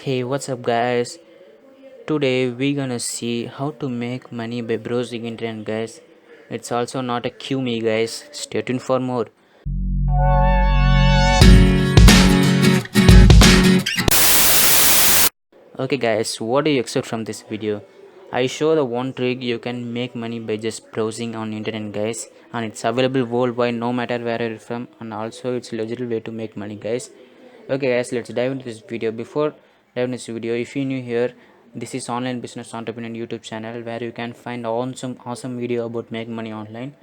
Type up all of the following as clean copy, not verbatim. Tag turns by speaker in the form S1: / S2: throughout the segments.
S1: Hey, what's up, guys? Today we're gonna see how to make money by browsing internet, guys. It's also not a QMEE, guys. Stay tuned for more. Okay, guys, what do you expect from this video? I show the one trick you can make money by just browsing on internet, guys, and it's available worldwide, no matter where you're from, and also it's a legitimate way to make money, guys. Okay, guys, let's dive into this video. Before diving into this video, if you're new here, this is online business entrepreneur YouTube channel where you can find awesome video about make money online.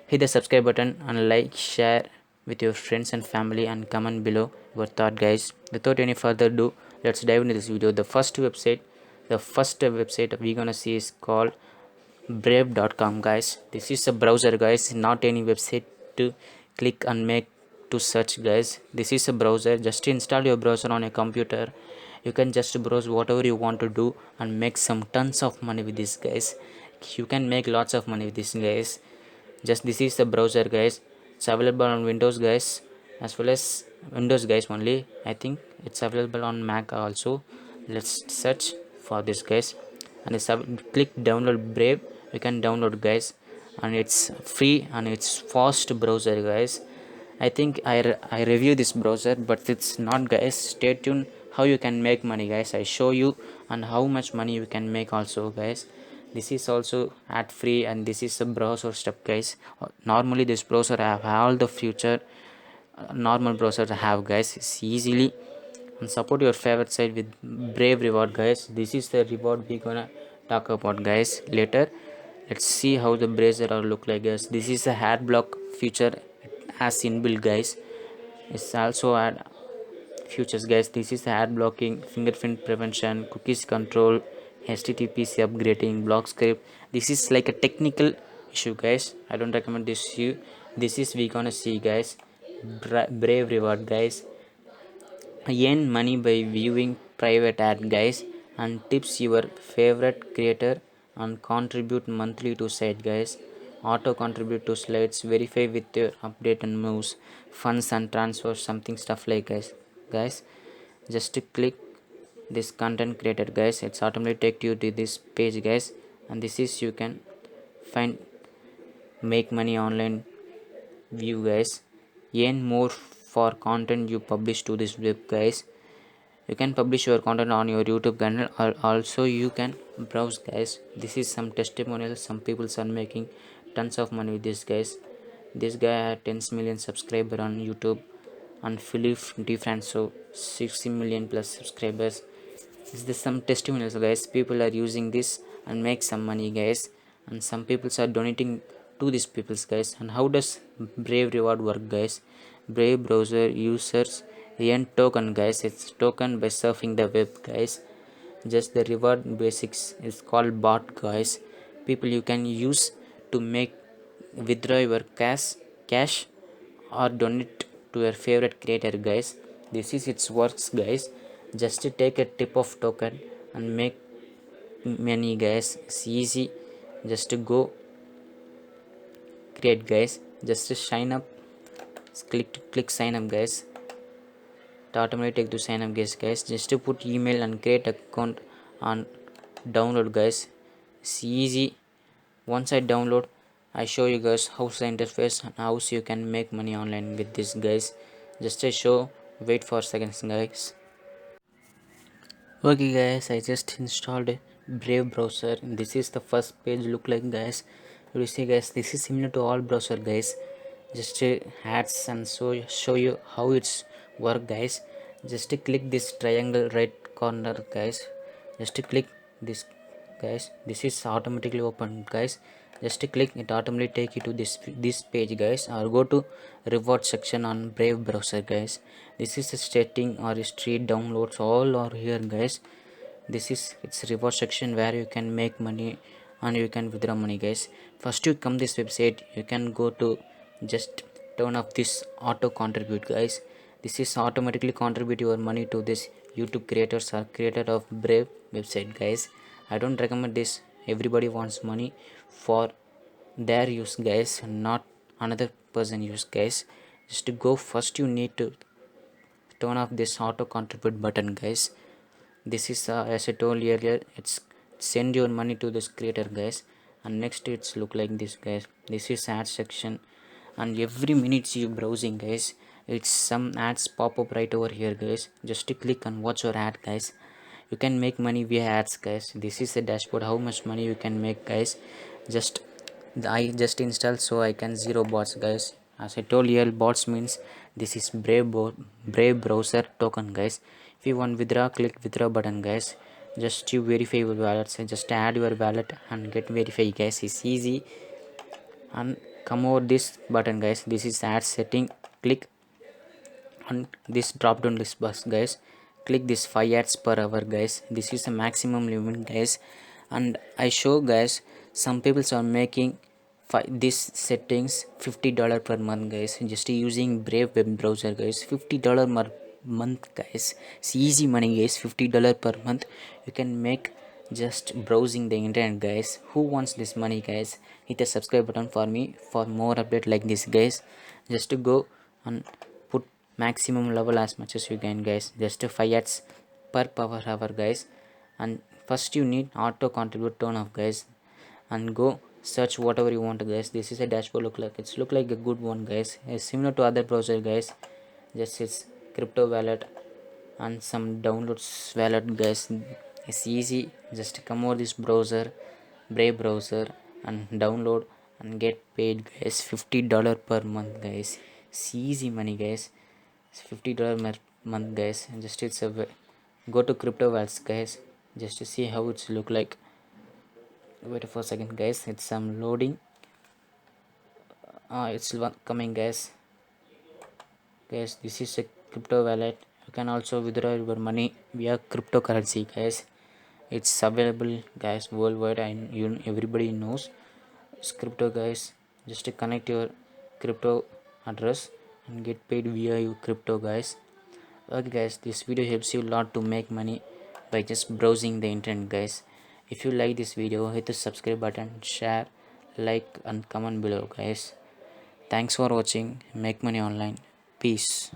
S1: Hit the subscribe button and like, share with your friends and family, and comment below your thought, guys. Without any further ado, let's dive into this video. The first website we're gonna see is called brave.com, guys. This is a browser, guys, not any website to click and make to search, guys. This is a browser. Just install your browser on a computer. You can just browse whatever you want to do and make some tons of money with this, guys. You can make lots of money with this, guys. Just this is the browser, guys. It's available on Windows, guys, as well as Windows, guys, only. I think it's available on Mac also. Let's search for this, guys, and it's click download Brave. You can download, guys, and it's free and it's fast browser, guys. I think I review this browser, but it's not, guys. Stay tuned how you can make money, guys. I show you and how much money you can make also, guys. This is also ad free, and this is a browser step, guys. Normally this browser have all the future normal browsers have, guys. It's easily, and support your favorite site with Brave reward, guys. This is the reward we gonna talk about, guys, later. Let's see how the browser look like, guys. This is a ad block feature as inbuilt, guys. It's also ad features, guys. This is ad blocking, fingerprint prevention, cookies control, httpc upgrading, block script. This is like a technical issue, guys. I don't recommend this issue. This is we gonna see, guys. Brave reward, guys. Earn money by viewing private ad, guys, and tips your favorite creator, and contribute monthly to site, guys. Auto contribute to slides, verify with your update and moves, funds and transfer, something stuff like, guys. Just to click this content creator, guys, it's automatically take you to this page, guys, and this is you can find make money online view, guys. Earn more for content you publish to this web, guys. You can publish your content on your YouTube channel, or also you can browse, guys. This is some testimonials. Some people are making tons of money with this, guys. This guy had 10 million subscriber on YouTube, and Philip DeFranco 60 million plus subscribers. This is some testimonials, guys. People are using this and make some money, guys, and some people are donating to these peoples, guys. And how does Brave reward work, guys? Brave browser users earn token, guys. It's token by surfing the web, guys. Just the reward basics is called bot, guys. People you can use to make withdraw your cash or donate to your favorite creator, guys. This is its works, guys. Just to take a tip of token and make money, guys. It's easy. Just to go create, guys. Just to sign up. Click sign up, guys. To automatically take to sign up, guys. Just to put email and create account and download, guys. It's easy. Once I download, I show you guys how's the interface and how you can make money online with this, guys. Just a show. Wait for seconds, guys. Okay, guys, I just installed Brave browser. This is the first page look like, guys. You see, guys, this is similar to all browser, guys. Just ads and show you how it's work, guys. Just click this triangle right corner, guys. Just click this, guys. This is automatically open, guys. Just click it, automatically take you to this page, guys, or go to reward section on Brave browser, guys. This is a setting or a street downloads, all are here, guys. This is its reward section where you can make money and you can withdraw money, guys. First you come this website, you can go to just turn off this auto contribute, guys. This is automatically contribute your money to this YouTube creators or creator of Brave website, guys. I don't recommend this. Everybody wants money for their use, guys, not another person use, guys. Just to go first, you need to turn off this auto contribute button, guys. this is as I told earlier, it's send your money to this creator guys. And next it's look like this guys. This is ad section, and every minute you browsing guys, it's some ads pop up right over here guys. Just to click and watch your ad guys. You can make money via ads guys. This is the dashboard, how much money you can make guys. Just I just installed so I can zero bots guys. As I told you, bots means this is Brave browser token guys. If you want withdraw, click withdraw button guys. Just you verify your wallet, so just add your wallet and get verify guys. It's easy. And come over this button guys, this is ad setting. Click on this drop down list box guys. Click this 5 ads per hour guys. This is a maximum limit guys. And I show guys, some people are making this settings $50 per month guys, just using Brave web browser guys. $50 per month guys, it's easy money guys. $50 per month you can make just browsing the internet guys. Who wants this money guys? Hit the subscribe button for me for more update like this guys. Just to go and put maximum level as much as you can guys. Just 5 ads per power hour guys. And first you need auto contribute turn off guys, and go search whatever you want guys. This is a dashboard look like, it's look like a good one guys. It's similar to other browser guys. Just it's crypto wallet and some downloads wallet guys. It's easy. Just come over this browser, Brave browser, and download and get paid guys. $50 per month guys. It's easy money guys. It's $50 per month guys. And just it's a go to crypto wallets guys, just to see how it's look like. Wait for a second guys, it's some loading. It's coming guys. This is a crypto wallet. You can also withdraw your money via cryptocurrency guys. It's available guys worldwide, and everybody knows it's crypto guys. Just to connect your crypto address and get paid via your crypto guys. Okay guys, this video helps you a lot to make money by just browsing the internet guys. If you like this video, hit the subscribe button, share, like and comment below guys. Thanks for watching. Make money online. Peace.